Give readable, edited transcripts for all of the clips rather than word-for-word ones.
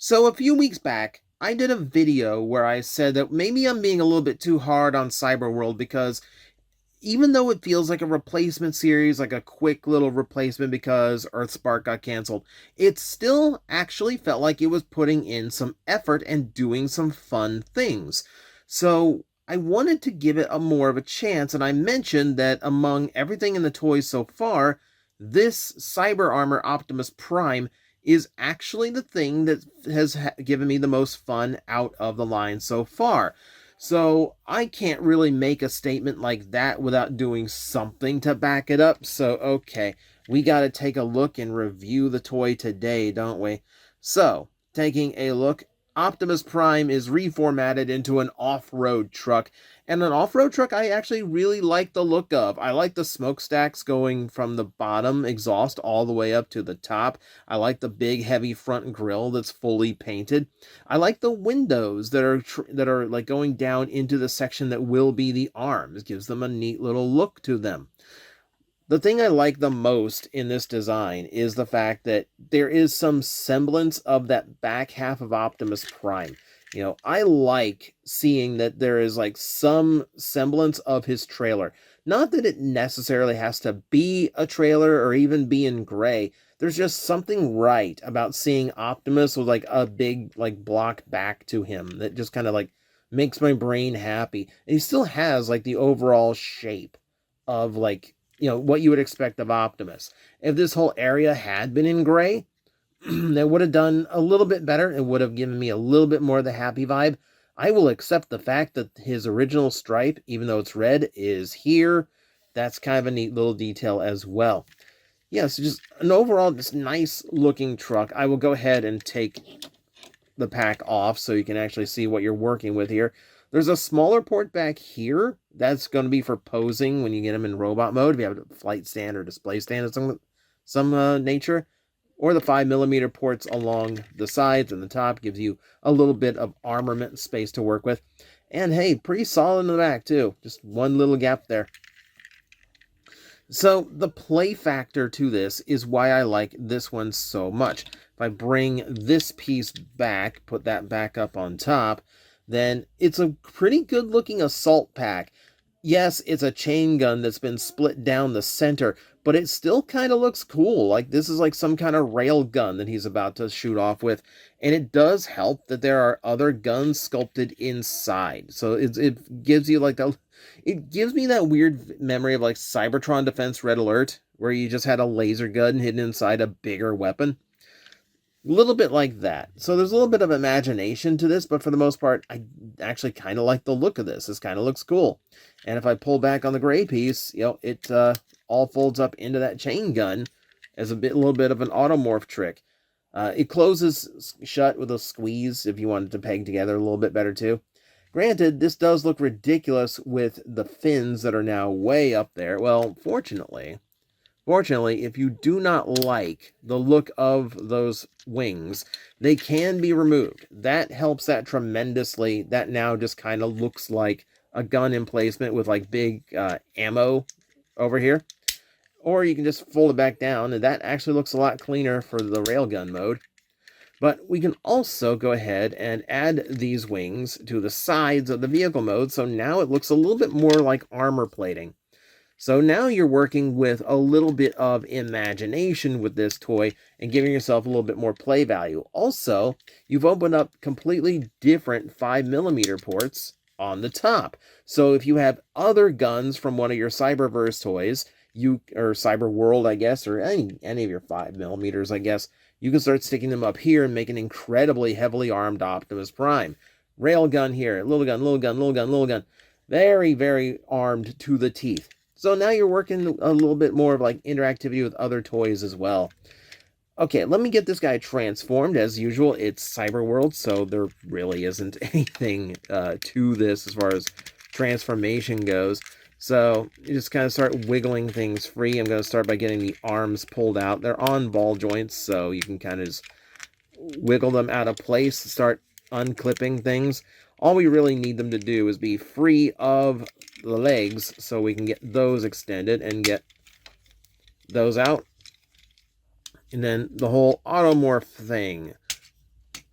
So a few weeks back, I did a video where I said that maybe I'm being a little bit too hard on Cyberworld because even though it feels like a replacement series, like a quick little replacement because Earthspark got canceled, it still actually felt like it was putting in some effort and doing some fun things. So I wanted to give it a more of a chance, and I mentioned that among everything in the toys so far, this Cyber Armor Optimus Prime is actually the thing that has given me the most fun out of the line so far. So I can't really make a statement like that without doing something to back it up. So, okay, we got to take a look and review the toy today, don't we? So, taking a look, Optimus Prime is reformatted into an off-road truck. And an off-road truck I actually really like the look of. I like the smokestacks going from the bottom exhaust all the way up to the top. I like the big heavy front grille that's fully painted. I like the windows that are like going down into the section that will be the arms. Gives them a neat little look to them. The thing I like the most in this design is the fact that there is some semblance of that back half of Optimus Prime. I like seeing that there is like some semblance of his trailer. Not that it necessarily has to be a trailer or even be in gray. There's just something right about seeing Optimus with like a big like block back to him that just kind of like makes my brain happy. And he still has like the overall shape of like what you would expect of Optimus. If this whole area had been in gray, that would have done a little bit better. It would have given me a little bit more of the happy vibe. I will accept the fact that his original stripe, even though it's red, is here. That's kind of a neat little detail as well. Yeah, so just an overall just nice looking truck. I will go ahead and take the pack off so you can actually see what you're working with here. There's a smaller port back here. That's going to be for posing when you get them in robot mode. If you have a flight stand or display stand of some nature. Or the 5mm ports along the sides and the top gives you a little bit of armament space to work with. And hey, pretty solid in the back too. Just one little gap there. So the play factor to this is why I like this one so much. If I bring this piece back, put that back up on top, then it's a pretty good looking assault pack. Yes, it's a chain gun that's been split down the center, but it still kind of looks cool. Like this is like some kind of rail gun that he's about to shoot off with. And it does help that there are other guns sculpted inside. So it gives you like it gives me that weird memory of like Cybertron Defense Red Alert, where you just had a laser gun hidden inside a bigger weapon. A little bit like that. So there's a little bit of imagination to this, but for the most part, I actually kind of like the look of this. This kind of looks cool. And if I pull back on the gray piece, it all folds up into that chain gun as a little bit of an automorph trick. It closes shut with a squeeze if you wanted to peg together a little bit better too. Granted, this does look ridiculous with the fins that are now way up there. Well, fortunately, if you do not like the look of those wings, they can be removed. That helps that tremendously. That now just kind of looks like a gun emplacement with like big ammo over here. Or you can just fold it back down, and that actually looks a lot cleaner for the railgun mode. But we can also go ahead and add these wings to the sides of the vehicle mode, so now it looks a little bit more like armor plating. So now you're working with a little bit of imagination with this toy and giving yourself a little bit more play value. Also, you've opened up completely different 5mm ports on the top. So if you have other guns from one of your Cyberverse toys, or Cyber World, I guess, or any of your 5mm, I guess, you can start sticking them up here and make an incredibly heavily armed Optimus Prime. Railgun here, little gun, little gun, little gun, little gun. Very, very armed to the teeth. So now you're working a little bit more of like interactivity with other toys as well. Okay, let me get this guy transformed. As usual, it's Cyber World, so there really isn't anything to this as far as transformation goes. So you just kind of start wiggling things free. I'm going to start by getting the arms pulled out. They're on ball joints, so you can kind of just wiggle them out of place, start unclipping things. All we really need them to do is be free of the legs so we can get those extended and get those out. And then the whole automorph thing.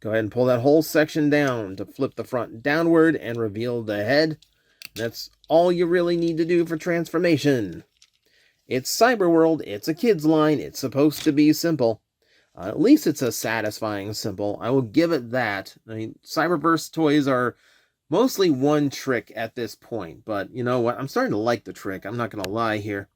Go ahead and pull that whole section down to flip the front downward and reveal the head. That's all you really need to do for transformation. It's Cyberworld, it's a kid's line, it's supposed to be simple. At least it's a satisfying simple. I will give it that. I mean, Cyberverse toys are mostly one trick at this point, but you know what? I'm starting to like the trick. I'm not going to lie here.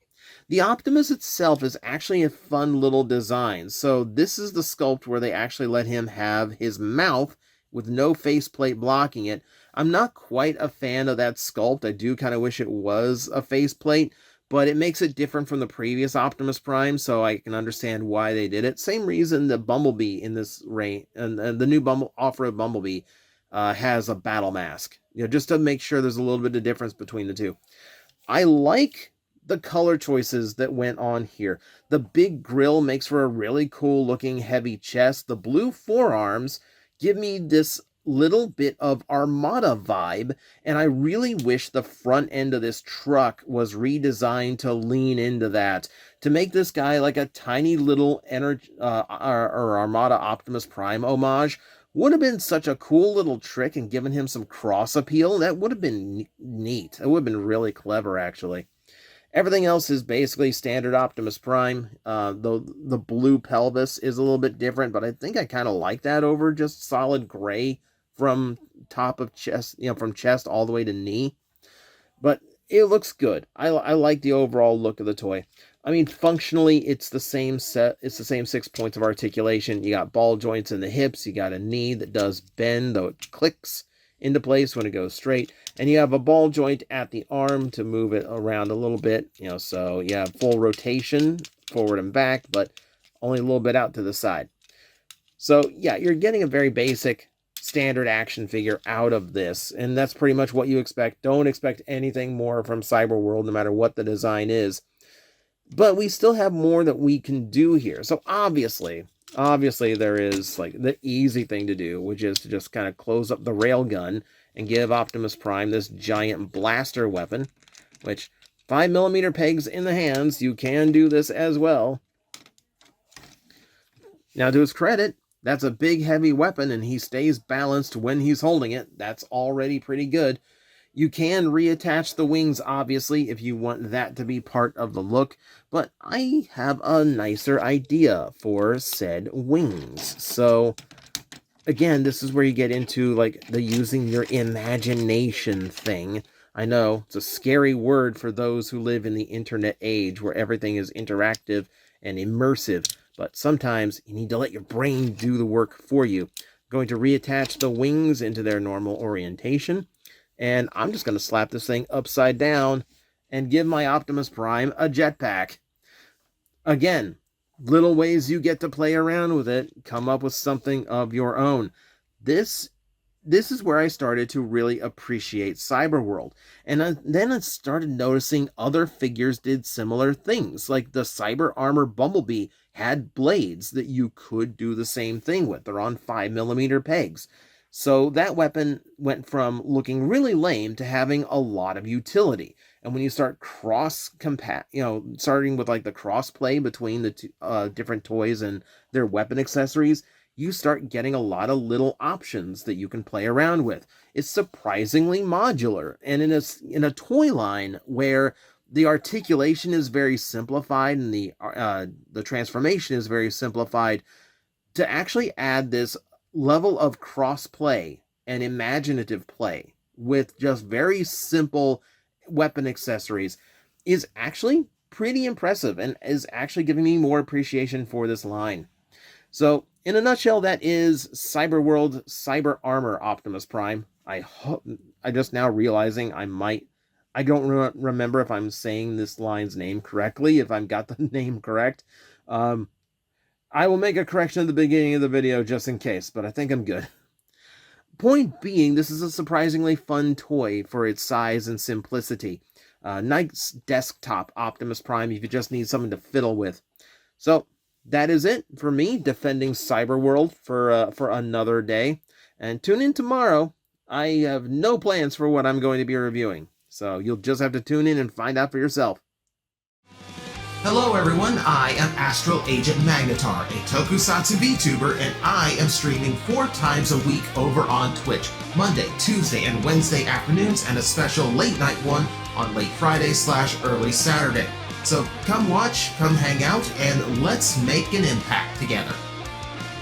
The Optimus itself is actually a fun little design. So this is the sculpt where they actually let him have his mouth with no faceplate blocking it. I'm not quite a fan of that sculpt. I do kind of wish it was a faceplate, but it makes it different from the previous Optimus Prime, so I can understand why they did it. Same reason the Bumblebee in this range, and the new off-road Bumblebee has a battle mask. You know, just to make sure there's a little bit of difference between the two. I like the color choices that went on here. The big grill makes for a really cool looking heavy chest. The blue forearms give me this little bit of Armada vibe, and I really wish the front end of this truck was redesigned to lean into that, to make this guy like a tiny little or Armada Optimus Prime homage. Would have been such a cool little trick and given him some cross appeal. That would have been neat. It would have been really clever, actually. Everything else is basically standard Optimus Prime. The blue pelvis is a little bit different, but I think I kind of like that over just solid gray from top of chest, you know, from chest all the way to knee. But it looks good. I like the overall look of the toy. I mean, functionally, it's the same set. It's the same 6 points of articulation. You got ball joints in the hips. You got a knee that does bend, though it clicks into place when it goes straight. And you have a ball joint at the arm to move it around a little bit. You know, so you have full rotation forward and back, but only a little bit out to the side. So yeah, you're getting a very basic standard action figure out of this, and that's pretty much what you expect. Don't expect anything more from Cyberworld, no matter what the design is. But we still have more that we can do here. So obviously there is like the easy thing to do, which is to just kind of close up the railgun and give Optimus Prime this giant blaster weapon, which 5mm pegs in the hands, you can do this as well. Now, to his credit, that's a big heavy weapon and he stays balanced when he's holding it. That's already pretty good. You can reattach the wings, obviously, if you want that to be part of the look, but I have a nicer idea for said wings. So, again, this is where you get into, like, the using your imagination thing. I know, it's a scary word for those who live in the internet age where everything is interactive and immersive, but sometimes you need to let your brain do the work for you. I'm going to reattach the wings into their normal orientation. And I'm just going to slap this thing upside down and give my Optimus Prime a jetpack. Again, little ways you get to play around with it. Come up with something of your own. This is where I started to really appreciate Cyberworld. And then I started noticing other figures did similar things. Like the Cyber Armor Bumblebee had blades that you could do the same thing with. They're on 5mm pegs. So that weapon went from looking really lame to having a lot of utility. And when you start starting with like the cross play between the two, different toys and their weapon accessories, you start getting a lot of little options that you can play around with. It's surprisingly modular, and in a toy line where the articulation is very simplified and the transformation is very simplified, to actually add this level of cross-play and imaginative play with just very simple weapon accessories is actually pretty impressive and is actually giving me more appreciation for this line. So, in a nutshell, that is Cyberworld Cyber Armor Optimus Prime. I just now realizing I don't remember if I'm saying this line's name correctly, if I've got the name correct. I will make a correction at the beginning of the video just in case, but I think I'm good. Point being, this is a surprisingly fun toy for its size and simplicity. Nice desktop Optimus Prime if you just need something to fiddle with. So, that is it for me defending Cyberworld for another day. And tune in tomorrow. I have no plans for what I'm going to be reviewing. So, you'll just have to tune in and find out for yourself. Hello everyone, I am Astral Agent Magnetar, a Tokusatsu VTuber, and I am streaming 4 times a week over on Twitch, Monday, Tuesday, and Wednesday afternoons, and a special late night one on late Friday/early Saturday. So come watch, come hang out, and let's make an impact together.